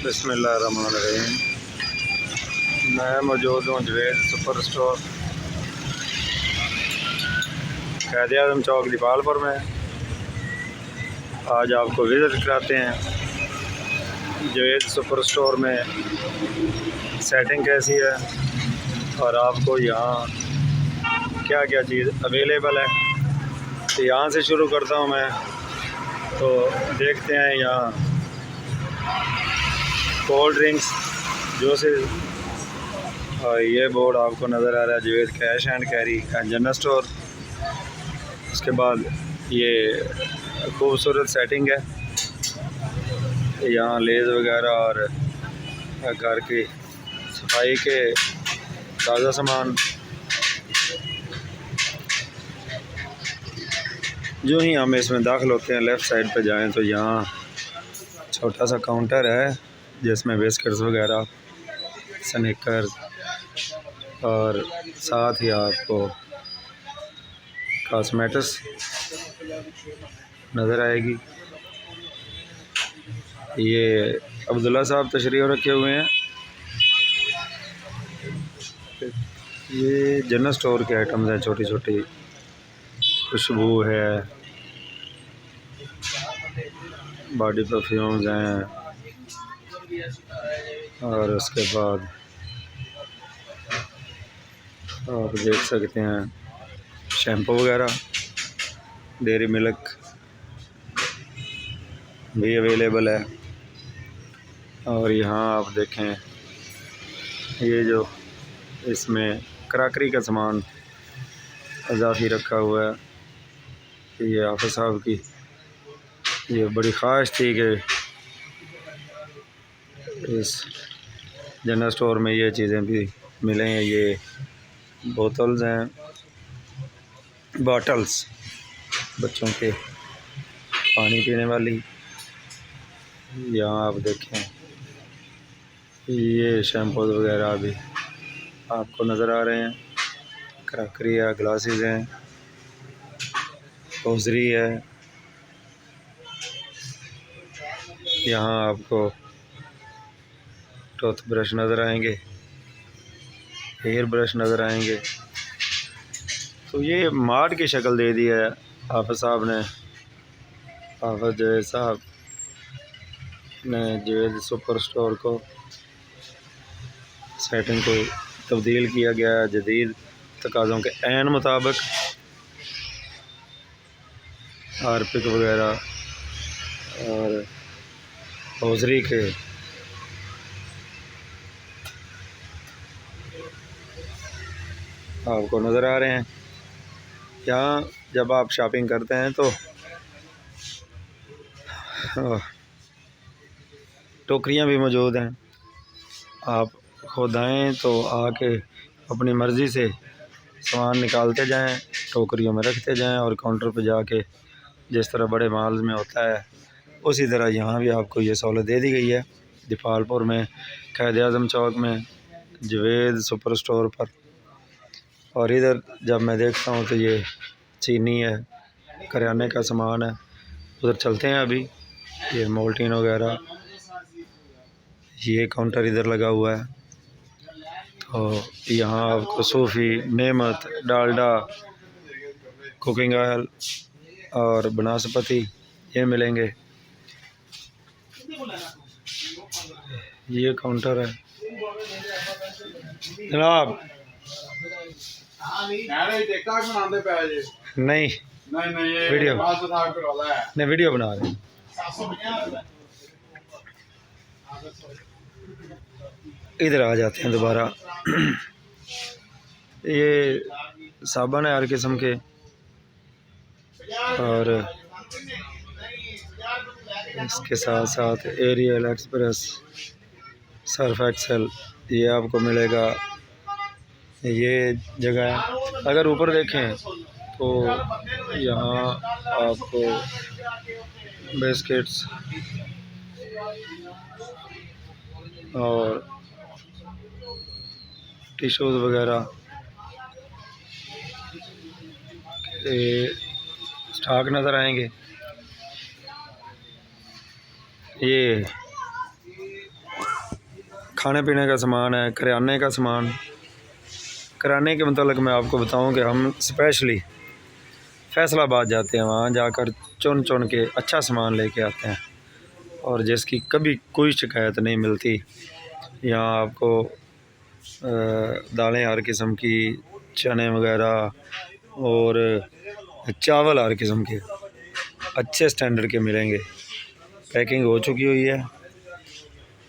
बिस्मिल्लाहिर्रहमानिर्रहीम। मैं मौजूद हूँ जवेद सुपर स्टोर, क़ायद-ए-आज़म चौक, दीपालपुर में। आज आपको विज़िट कराते हैं जवेद सुपर स्टोर में सेटिंग कैसी है और आपको यहाँ क्या क्या चीज़ अवेलेबल है। तो यहाँ से शुरू करता हूँ मैं। तो देखते हैं यहाँ कोल्ड ड्रिंक्स, जूसेस, और ये बोर्ड आपको नज़र आ रहा है जवेद कैश एंड कैरी का जनरल स्टोर। उसके बाद ये खूबसूरत सेटिंग है, यहाँ लेज़ वगैरह और घर की सफाई के ताज़ा सामान। जो ही हम इसमें दाखिल होते हैं, लेफ़्ट साइड पे जाएं तो यहाँ छोटा सा काउंटर है जिसमें बिस्किट्स वगैरह, स्निकर्स और साथ ही आपको कॉस्मेटिक्स नज़र आएगी। ये अब्दुल्ला साहब तशरीफ़ रखे हुए हैं। ये जनरल स्टोर के आइटम्स हैं, छोटी छोटी खुशबू है, बॉडी परफ्यूम्स हैं, और उसके बाद आप देख सकते हैं शैम्पू वगैरह, डेयरी मिल्क भी अवेलेबल है। और यहाँ आप देखें ये जो इसमें क्रॉकरी का सामान इजाफी रखा हुआ है। ये आफिस साहब की ये बड़ी ख्वाहिश थी कि इस जनरल स्टोर में ये चीज़ें भी मिलें। ये बोतल्स हैं, बॉटल्स बच्चों के पानी पीने वाली। यहाँ आप देखें ये शैम्पूज़ वगैरह भी आपको नज़र आ रहे हैं। क्रॉकरी है, ग्लासेस हैं, हौजरी है। यहाँ आपको टूथब्रश नज़र आएंगे, हेयर ब्रश नज़र आएंगे। तो ये मार्ट की शक्ल दे दी है हाफिज़ साहब ने, हाफिज़ जवेद साहब ने जवेद सुपर स्टोर को सेटिंग को तब्दील किया गया है जदीद तकाज़ों के ऐन मुताबिक। हार्पिक वगैरह और हौजरी के आपको नज़र आ रहे हैं। यहाँ जब आप शॉपिंग करते हैं तो टोकरियाँ भी मौजूद हैं। आप खुद आएँ तो आके अपनी मर्ज़ी से सामान निकालते जाएं, टोकरियों में रखते जाएं, और काउंटर पे जाके जिस तरह बड़े मॉल्स में होता है उसी तरह यहाँ भी आपको ये सहूलत दे दी गई है दीपालपुर में, क़ायद-ए-आज़म चौक में, जवेद सुपर स्टोर पर। और इधर जब मैं देखता हूँ तो ये चीनी है, करियाने का सामान है। उधर चलते हैं अभी। ये मोल्टीन वगैरह, ये काउंटर इधर लगा हुआ है। तो यहाँ आपको सूफ़ी, नेमत, डालडा, कुकिंग ऑयल और बनास्पति ये मिलेंगे। ये काउंटर है जनाब। नहीं वीडियो नहीं, वीडियो बना रहे। इधर आ जाते हैं दोबारा। ये साबुन है हर किस्म के, और इसके साथ साथ एरियल एक्सप्रेस, सर्फ एक्सेल ये आपको मिलेगा। ये जगह अगर ऊपर देखें तो यहाँ आपको बिस्किट्स और टिश्यूज़ वगैरह के स्टॉक नज़र आएंगे। ये खाने पीने का सामान है, करियाने का सामान। करियाने के मतलब मैं आपको बताऊं कि हम स्पेशली फैसलाबाद जाते हैं, वहाँ जाकर चुन चुन के अच्छा सामान लेके आते हैं और जिसकी कभी कोई शिकायत नहीं मिलती। यहाँ आपको दालें हर किस्म की, चने वगैरह और चावल हर किस्म के अच्छे स्टैंडर्ड के मिलेंगे। पैकिंग हो चुकी हुई है,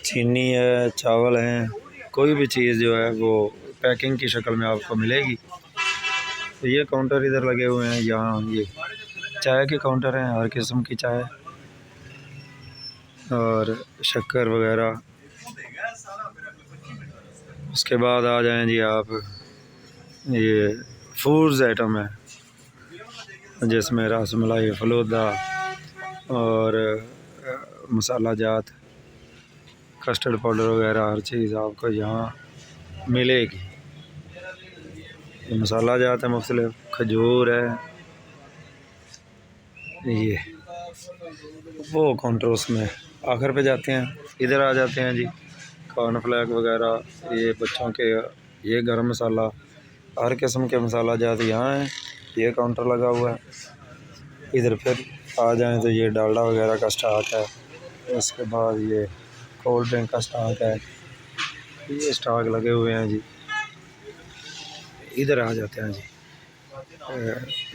चीनी है, चावल हैं, कोई भी चीज़ जो है वो पैकिंग की शक्ल में आपको मिलेगी। तो ये काउंटर इधर लगे हुए हैं। यहाँ ये चाय के काउंटर हैं, हर किस्म की चाय और शक्कर वगैरह। उसके बाद आ जाएं जी आप, ये फूड्स आइटम है जिसमें रसमलाई, फलूदा और मसाला जात, कस्टर्ड पाउडर वगैरह हर चीज़ आपको यहाँ मिलेगी। ये मसाला जात है मुख्तलिफ, खजूर है। ये वो काउंटर उसमें आखिर पे जाते हैं। इधर आ जाते हैं जी, कॉर्नफ्लैक वगैरह, ये बच्चों के, ये गरम मसाला, हर किस्म के मसाला जात यहाँ है। ये काउंटर लगा हुआ है। इधर फिर आ जाएं तो ये डालडा वगैरह का स्टॉक है। उसके बाद ये कोल्ड ड्रिंक का स्टॉक है। ये स्टॉक लगे हुए हैं जी। इधर आ जाते हैं जी,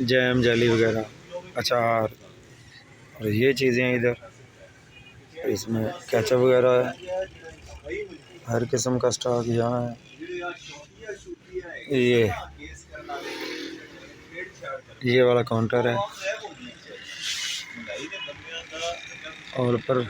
जैम, जेली वगैरह, अचार और ये चीज़ें इधर। इसमें केचप वगैरह है, हर किस्म का स्टॉक यहाँ है। ये वाला काउंटर है और ऊपर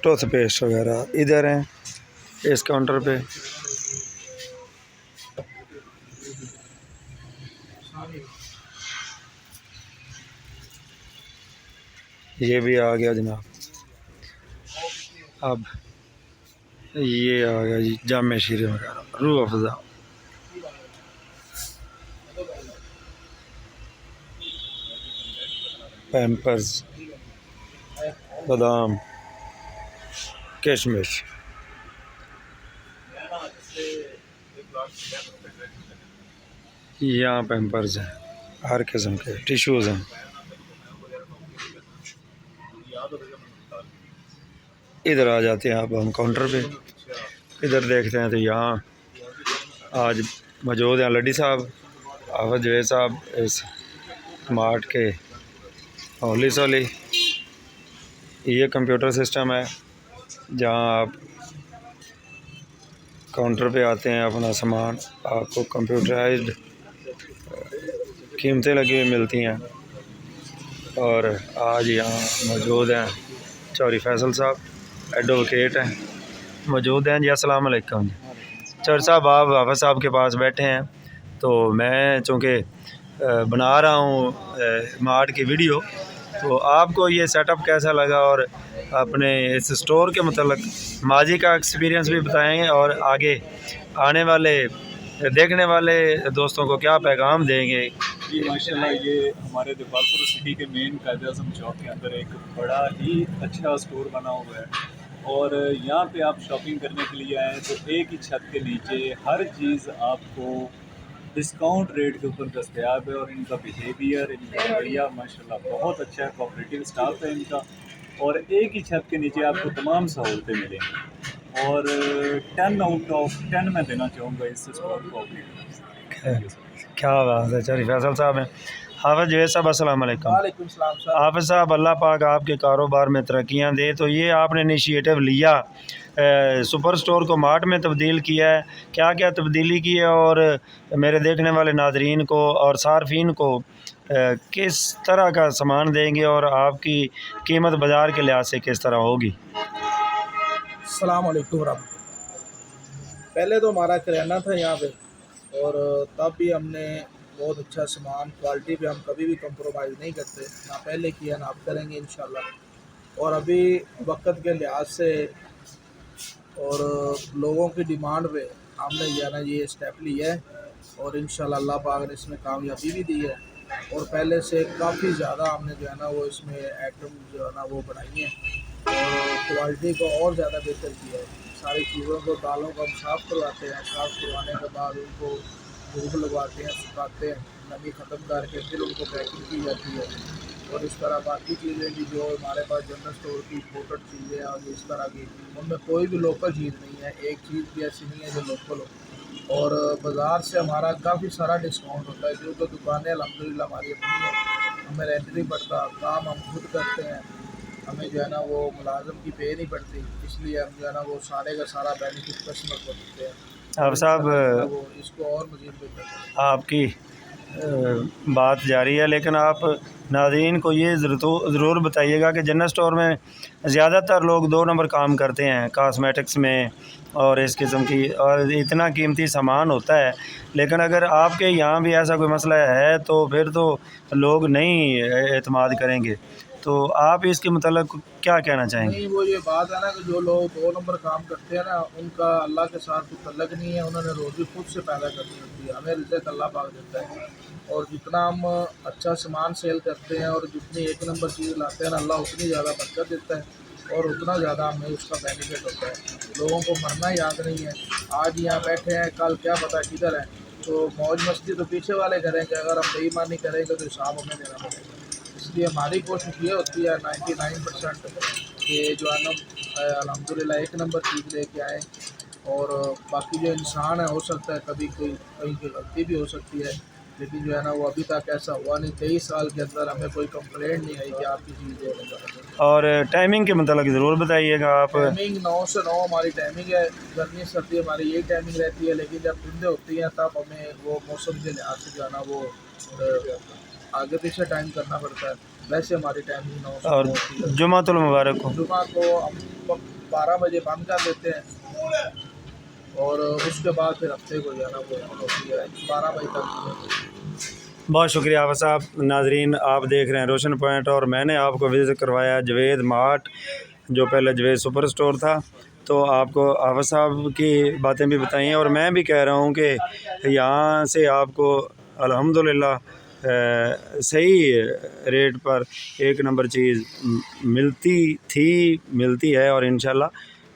टूथपेस्ट वगैरह इधर हैं इस काउंटर पे। ये भी आ गया जनाब। अब ये आ गया जी जामे शीरे वगैरह, रूह अफ़ज़ा, पैम्पर्स, बादाम, किशमिश। यहाँ पैम्पर्स हैं, हर किस्म के टिश्यूज़ हैं। इधर आ जाते हैं आप हम काउंटर पे। इधर देखते हैं तो यहाँ आज मौजूद हैं लड्डी साहब, आफत जवेद साहब, इस स्मार्ट के होली सोली। ये कंप्यूटर सिस्टम है जहाँ आप काउंटर पे आते हैं, अपना सामान आपको कंप्यूटराइज्ड कीमतें लगी हुई मिलती हैं। और आज यहाँ मौजूद हैं चौधरी फैसल साहब, एडवोकेट हैं, मौजूद हैं जी। अस्सलाम वालेकुम जी। चौधरी साहब, आप हाफ़िज़ साहब के पास बैठे हैं तो मैं चूँकि बना रहा हूँ मार्ट की वीडियो, तो आपको ये सेटअप कैसा लगा और अपने इस स्टोर के मतलब माजी का एक्सपीरियंस भी बताएंगे और आगे आने वाले देखने वाले दोस्तों को क्या पैगाम देंगे। जी माशाल्लाह, ये हमारे दिवालपुर सिटी के मेन कायदे आज़म चौक के अंदर एक बड़ा ही अच्छा स्टोर बना हुआ है और यहाँ पे आप शॉपिंग करने के लिए आए तो एक ही छत के नीचे हर चीज़ आपको डिस्काउंट रेट के ऊपर दस्तयाब है। और इनका बिहेवियर, इनका रवैया माशाल्लाह बहुत अच्छा है, कोऑपरेटिव स्टाफ है इनका। और एक ही छत के नीचे आपको तमाम सहूलतें मिलेंगी और 10 आउट ऑफ 10 मैं देना चाहूँगा इस स्टोर को अपनी तरफ से। क्या बात है, चौधरी फैसल साहब हैं। हाफ़िज़ जवेद साहब, अस्सलाम वालेकुम। वालेकुम सलाम सर। हाफ़िज़ साहब, अल्लाह पाक आपके कारोबार में तरक्कियाँ दे। तो ये आपने इनिशिएटिव लिया, सुपर स्टोर को मार्ट में तब्दील किया है, क्या क्या तब्दीली की है और मेरे देखने वाले नादरीन को और सार्फिन को किस तरह का सामान देंगे और आपकी कीमत बाज़ार के लिहाज से किस तरह होगी? अस्सलाम वालेकुम रहमतुल्लाह। पहले तो हमारा किराना था यहाँ पे और तब भी हमने बहुत अच्छा सामान, क्वालिटी पे हम कभी भी कंप्रोमाइज़ नहीं करते, ना पहले किया ना अब करेंगे इंशाल्लाह। और अभी वक्त के लिहाज से और लोगों की डिमांड पे हमने ये स्टेप लिया है और इंशाल्लाह अल्लाह पाक ने इसमें कामयाबी भी दी है। और पहले से काफ़ी ज़्यादा हमने जो है ना वो इसमें आइटम जो है ना वो बढ़ाई हैं और क्वालिटी को और ज़्यादा बेहतर किया है। सारी चीज़ों को, दालों को हम साफ़ करवाते हैं, साफ़ करवाने के बाद उनको धूप लगवाते हैं, सुखाते हैं, नमी ख़त्म करके फिर उनको पैकिंग की जाती है। और इस तरह बाकी चीज़ें भी जो हमारे पास जनरल स्टोर की इम्पोर्टेड चीज़ें और इस तरह की, उनमें कोई भी लोकल चीज़ नहीं है, एक चीज़ भी ऐसी नहीं है जो लोकल हो। और बाज़ार से हमारा काफ़ी सारा डिस्काउंट होता है, क्योंकि दुकानें अल्हम्दुलिल्लाह हमारी अपनी हैं, हमें रेंट नहीं पड़ता, काम हम खुद करते हैं, हमें जो है ना वो मुलाज़म की पे नहीं पड़ती, इसलिए हम जो है ना वो सारे का सारा बेनिफिट कस्टमर को देते हैं। अब साहब वो इसको और मज़ीद बेहतर करें। आपकी बात जारी है, लेकिन आप नाज़रीन को ये ज़रूर बताइएगा कि जनरल स्टोर में ज़्यादातर लोग 2 नंबर काम करते हैं, कॉस्मेटिक्स में और इस किस्म की, और इतना कीमती सामान होता है। लेकिन अगर आपके यहाँ भी ऐसा कोई मसला है तो फिर तो लोग नहीं एतमाद करेंगे। तो आप इसके मतलब क्या कहना चाहेंगे? नहीं, वो ये बात है ना कि जो लोग 2 नंबर काम करते हैं ना, उनका अल्लाह के साथ कोई तल्लक नहीं है, उन्होंने रोज़ी खुद से पैदा करनी होती है, हमें रिज़्क़ अल्लाह पाक देता है। और जितना हम अच्छा सामान सेल करते हैं और जितनी एक नंबर चीज़ लाते हैं ना, अल्लाह उतनी ज़्यादा बरकत देता है और उतना ज़्यादा हमें उसका बेनिफिट होता है। लोगों को मरना याद नहीं है, आज यहाँ बैठे हैं, कल क्या पता किधर है। तो मौज मस्ती तो पीछे वाले करेंगे, अगर हम बेईमानी करेंगे तो हिसाब हमें देना पड़ेगा। इसलिए हमारी कोशिश ये होती है 99% कि जो है ना अल्हम्दुलिल्लाह एक नंबर चीज़ लेके आएँ। और बाकी जो इंसान है, हो सकता है कभी कोई कहीं की गलती भी हो सकती है, लेकिन जो है ना वो अभी तक ऐसा हुआ नहीं। 23 साल के अंदर हमें कोई कंप्लेंट नहीं आई कि आपकी चीज़ दे रहे। और टाइमिंग के मतलब ज़रूर बताइएगा आप। टाइमिंग 9 से 9 हमारी टाइमिंग है, गर्मी सर्दी हमारी यही टाइमिंग रहती है, लेकिन जब ठंडे होती हैं तब हमें वो मौसम के लिहाज से जो है ना वो आगे पीछे टाइम करना पड़ता है। वैसे हमारी टाइमिंग 9 से 9 और होती है। जुमातुल मुबारक हो। जुमा को हम 12 बजे बंद कर देते हैं और उसके बाद फिर हफ्ते को जो है ना वो होती है 12 बजे तक। बहुत शुक्रिया आफा साहब। नाजरीन, आप देख रहे हैं रोशन पॉइंट और मैंने आपको विज़िट करवाया जवेद मार्ट, जो पहले जवेद सुपर स्टोर था। तो आपको आफा साहब की बातें भी बताई हैं और मैं भी कह रहा हूँ कि यहाँ से आपको अल्हम्दुलिल्लाह सही रेट पर एक नंबर चीज़ मिलती थी, मिलती है और इंशाल्लाह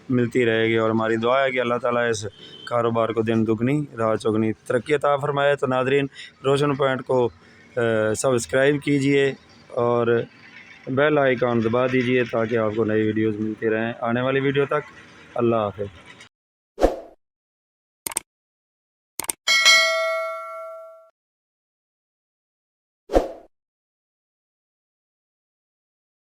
मिलती रहेगी। और हमारी दुआ है कि अल्लाह ताला इस कारोबार को दिन दुगनी रात चौगनी तरक्की अता फ़रमाए। तो नाज़रीन, रोशन पॉइंट को सब्सक्राइब कीजिए और बेल आइकॉन दबा दीजिए ताकि आपको नई वीडियोज़ मिलती रहें। आने वाली वीडियो तक अल्लाह हाफ़िज़।